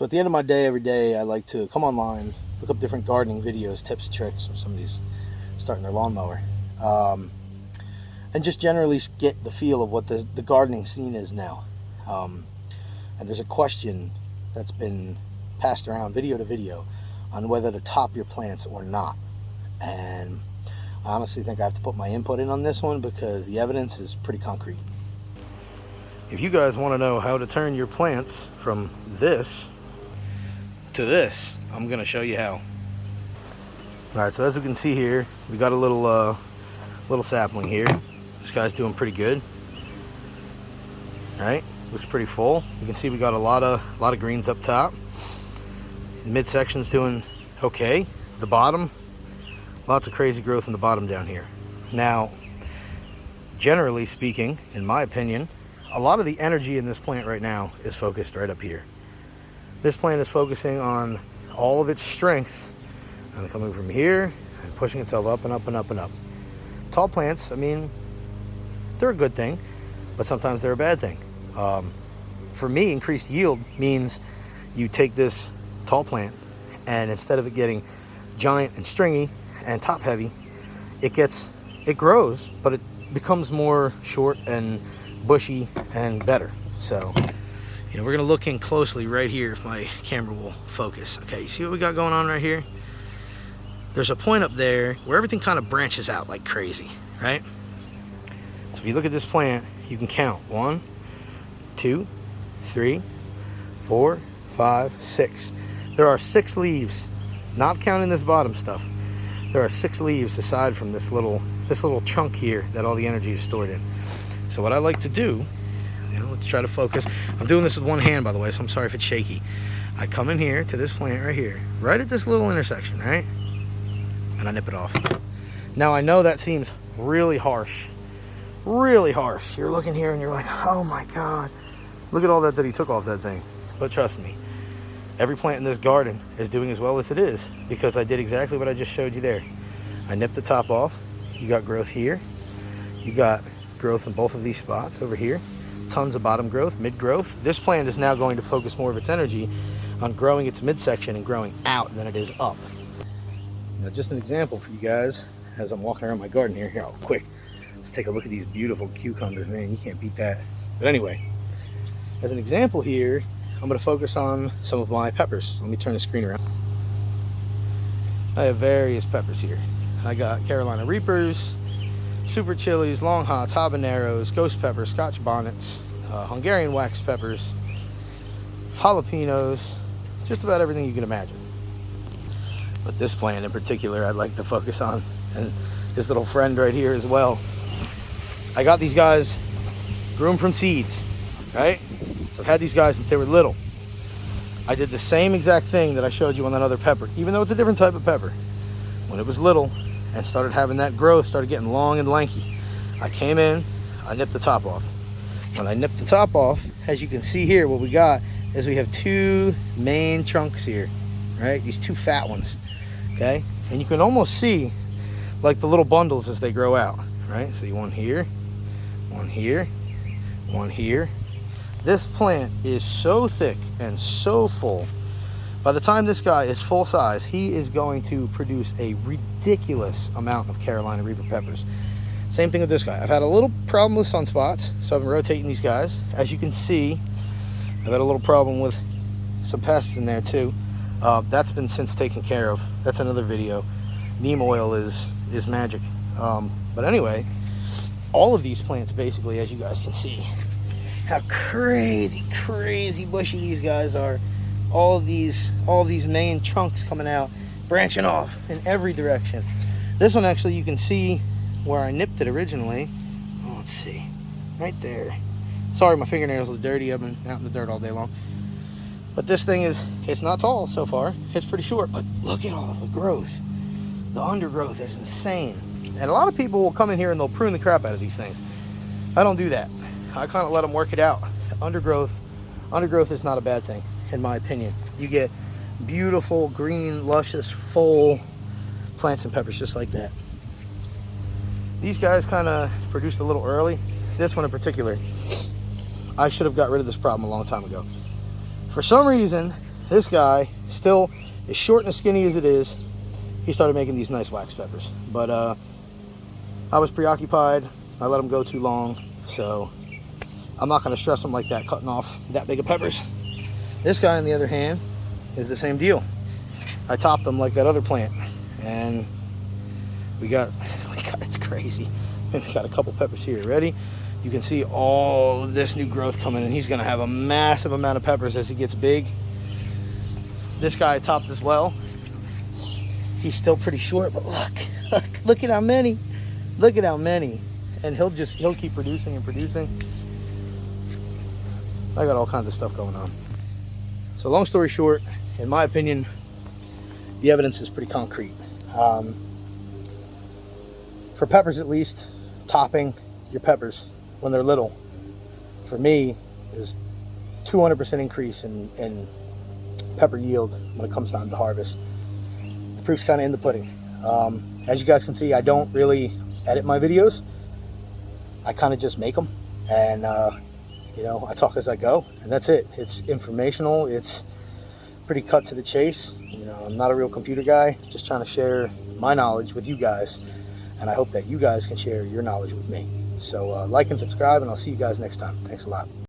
So at the end of my day, every day, I like to come online, look up different gardening videos, tips, tricks, or somebody's starting their lawnmower. And just generally get the feel of what the gardening scene is now. And there's a question that's been passed around video to video on whether to top your plants or not. And I honestly think I have to put my input in on this one because the evidence is pretty concrete. If you guys want to know how to turn your plants from this to this, I'm going to show you how. Alright, so as we can see here, we got a little sapling here. This guy's doing pretty good. Alright, looks pretty full. You can see we got a lot of greens up top. The midsection's doing okay. The bottom, lots of crazy growth in the bottom down here. Now, generally speaking, in my opinion, a lot of the energy in this plant right now is focused right up here. This plant is focusing on all of its strength and coming from here and pushing itself up and up and up and up. Tall plants, I mean, they're a good thing, but sometimes they're a bad thing. For me, increased yield means you take this tall plant and instead of it getting giant and stringy and top heavy, it grows, but it becomes more short and bushy and better. So, we're gonna look in closely right here if my camera will focus. Okay, you see what we got going on right here? There's a point up there where everything kind of branches out like crazy, right? So if you look at this plant, you can count 1, 2, 3, 4, 5, 6. There are 6 leaves, not counting this bottom stuff. There are 6 leaves aside from this little chunk here that all the energy is stored in. So what I like to do, let's try to focus. I'm doing this with one hand, by the way, so I'm sorry if it's shaky. I come in here to this plant right here, right at this little intersection, right? And I nip it off. Now I know that seems really harsh. Really harsh. You're looking here and you're like, oh my God, look at all that he took off that thing. But trust me, every plant in this garden is doing as well as it is because I did exactly what I just showed you there. I nipped the top off. You got growth here. You got growth in both of these spots over here. Tons of bottom growth, mid growth. This plant is now going to focus more of its energy on growing its midsection and growing out than it is up. Now, just an example for you guys as I'm walking around my garden here. Here, quick, let's take a look at these beautiful cucumbers. Man, you can't beat that. But anyway, as an example here, I'm going to focus on some of my peppers. Let me turn the screen around. I have various peppers here. I got Carolina Reapers, super chilies, long hots, habaneros, ghost peppers, scotch bonnets, Hungarian wax peppers, jalapenos, just about everything you can imagine. But this plant in particular I'd like to focus on, and this little friend right here as well. I got these guys, grew them from seeds, right? So I've had these guys since they were little. I did the same exact thing that I showed you on that other pepper, even though it's a different type of pepper. When it was little and started having that growth, started getting long and lanky, I came in, I nipped the top off. When I nipped the top off, as you can see here, what we got is we have 2 main trunks here, right? These 2 fat ones, okay? And you can almost see like the little bundles as they grow out, right? So you one here, one here, one here. This plant is so thick and so full. By the time this guy is full size, he is going to produce a ridiculous amount of Carolina Reaper peppers. Same thing with this guy. I've had a little problem with sunspots, so I've been rotating these guys. As you can see, I've had a little problem with some pests in there too. That's been since taken care of. That's another video. Neem oil is magic. But anyway, all of these plants basically, as you guys can see, how crazy bushy these guys are. All of these main trunks coming out, branching off in every direction. This one actually, you can see where I nipped it originally. Oh, let's see, right there. Sorry, my fingernails are dirty. I've been out in the dirt all day long. But this thing it's not tall so far. It's pretty short, but look at all the growth. The undergrowth is insane. And a lot of people will come in here and they'll prune the crap out of these things. I don't do that. I kind of let them work it out. Undergrowth is not a bad thing, in my opinion. You get beautiful, green, luscious, full plants and peppers just like that. These guys kind of produced a little early. This one in particular, I should have got rid of this problem a long time ago. For some reason, this guy, still as short and as skinny as it is, he started making these nice wax peppers. But I was preoccupied. I let him go too long, so I'm not going to stress him like that, cutting off that big of peppers. This guy, on the other hand, is the same deal. I topped them like that other plant, and we got it's crazy. We got a couple peppers here. Ready? You can see all of this new growth coming in. He's going to have a massive amount of peppers as he gets big. This guy I topped as well. He's still pretty short, but look at how many. Look at how many. And he'll keep producing and producing. I got all kinds of stuff going on. So long story short, in my opinion, the evidence is pretty concrete. For peppers at least, topping your peppers when they're little, for me, is 200% increase in pepper yield when it comes time to harvest. The proof's kind of in the pudding. As you guys can see, I don't really edit my videos. I kind of just make them, and you know, I talk as I go, and that's it. It's informational. It's pretty cut to the chase. You know, I'm not a real computer guy, just trying to share my knowledge with you guys, and I hope that you guys can share your knowledge with me. So like and subscribe, and I'll see you guys next time. Thanks a lot.